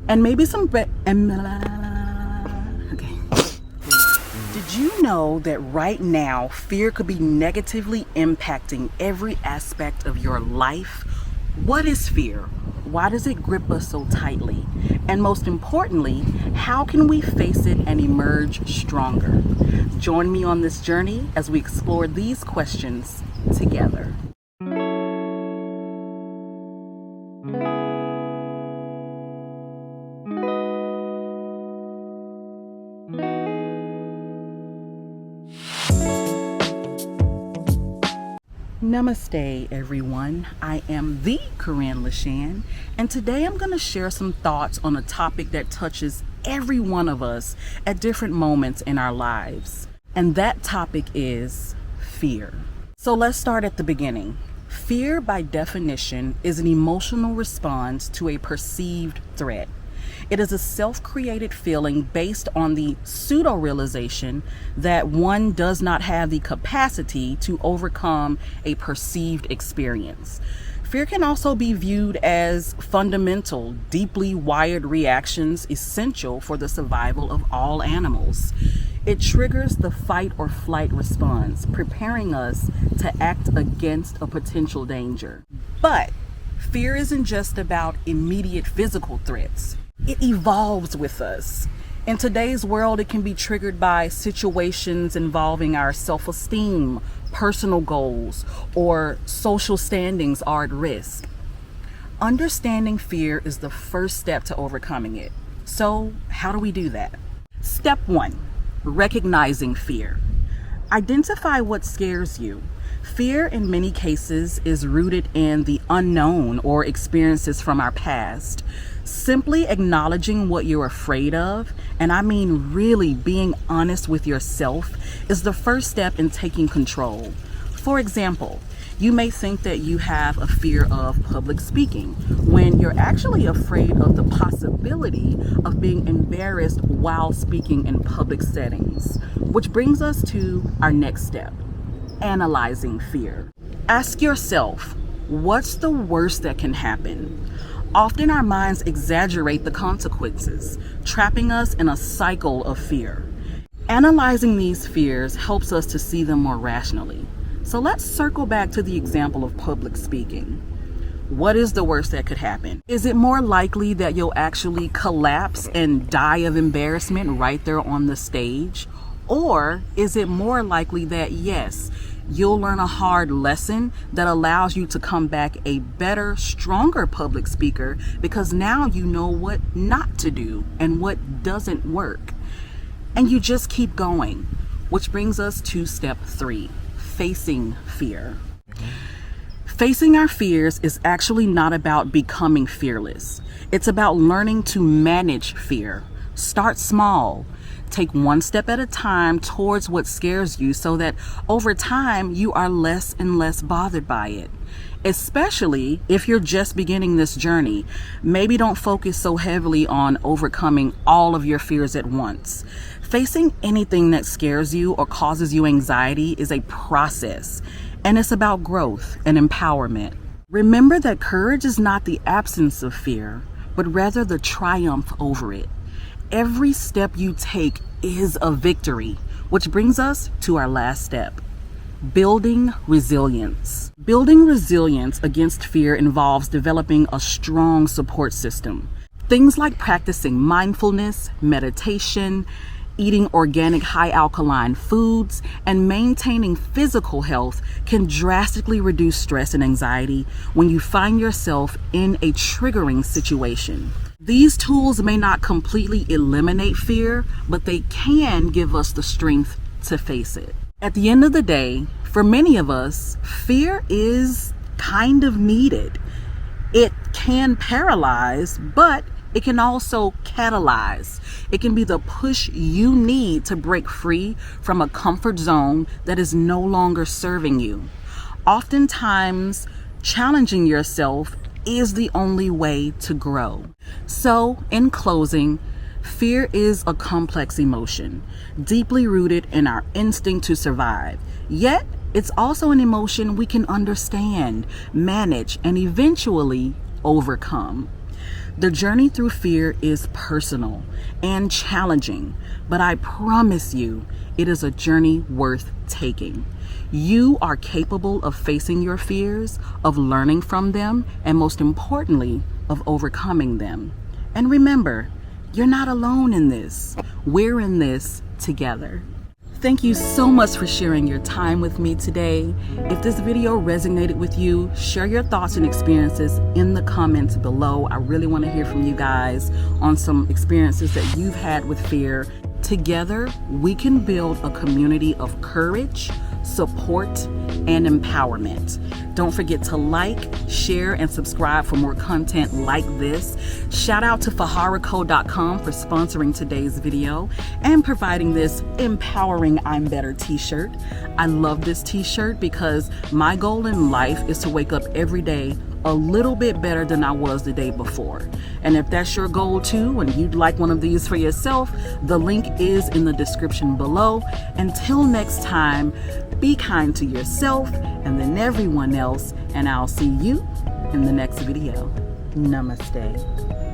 and maybe some okay. Did you know that right now fear could be negatively impacting every aspect of your life? What is fear? Why does it grip us so tightly? And most importantly, how can we face it and emerge stronger? Join me on this journey as we explore these questions together. Namaste, everyone. I am the Coreane LaShan, and today I'm going to share some thoughts on a topic that touches every one of us at different moments in our lives. And that topic is fear. So let's start at the beginning. Fear, by definition, is an emotional response to a perceived threat. It is a self-created feeling based on the pseudo-realization that one does not have the capacity to overcome a perceived experience. Fear can also be viewed as fundamental, deeply wired reactions essential for the survival of all animals. It triggers the fight or flight response, preparing us to act against a potential danger. But fear isn't just about immediate physical threats. It evolves with us. In today's world, it can be triggered by situations involving our self-esteem, personal goals, or social standings are at risk. Understanding fear is the first step to overcoming it. So, how do we do that? Step 1, recognizing fear. Identify what scares you. Fear, in many cases, is rooted in the unknown or experiences from our past. Simply acknowledging what you're afraid of, and I mean really being honest with yourself, is the first step in taking control. For example, you may think that you have a fear of public speaking when you're actually afraid of the possibility of being embarrassed while speaking in public settings. Which brings us to our next step, analyzing fear. Ask yourself, what's the worst that can happen? Often our minds exaggerate the consequences, trapping us in a cycle of fear. Analyzing these fears helps us to see them more rationally. So let's circle back to the example of public speaking. What is the worst that could happen? Is it more likely that you'll actually collapse and die of embarrassment right there on the stage? Or is it more likely that, yes, you'll learn a hard lesson that allows you to come back a better, stronger public speaker because now you know what not to do and what doesn't work. And you just keep going, which brings us to step 3, facing fear. Facing our fears is actually not about becoming fearless. It's about learning to manage fear. Start small. Take one step at a time towards what scares you so that over time you are less and less bothered by it. Especially if you're just beginning this journey, maybe don't focus so heavily on overcoming all of your fears at once. Facing anything that scares you or causes you anxiety is a process, and it's about growth and empowerment. Remember that courage is not the absence of fear, but rather the triumph over it. Every step you take is a victory, which brings us to our last step, building resilience. Building resilience against fear involves developing a strong support system. Things like practicing mindfulness, meditation, eating organic high alkaline foods, and maintaining physical health can drastically reduce stress and anxiety when you find yourself in a triggering situation. These tools may not completely eliminate fear, but they can give us the strength to face it. At the end of the day, for many of us, fear is kind of needed. It can paralyze, but it can also catalyze. It can be the push you need to break free from a comfort zone that is no longer serving you. Oftentimes, challenging yourself is the only way to grow. So, in closing, fear is a complex emotion, deeply rooted in our instinct to survive. Yet, it's also an emotion we can understand, manage, and eventually overcome. The journey through fear is personal and challenging, but I promise you, it is a journey worth taking. You are capable of facing your fears, of learning from them, and most importantly, of overcoming them. And remember, you're not alone in this. We're in this together. Thank you so much for sharing your time with me today. If this video resonated with you, share your thoughts and experiences in the comments below. I really want to hear from you guys on some experiences that you've had with fear. Together, we can build a community of courage, support, and empowerment. Don't forget to like, share, and subscribe for more content like this. Shout out to faharaco.com for sponsoring today's video and providing this empowering I'm Better t-shirt. I love this t-shirt because my goal in life is to wake up every day a little bit better than I was the day before. And if that's your goal too, and you'd like one of these for yourself, the link is in the description below. Until next time, be kind to yourself and then everyone else, and I'll see you in the next video. Namaste.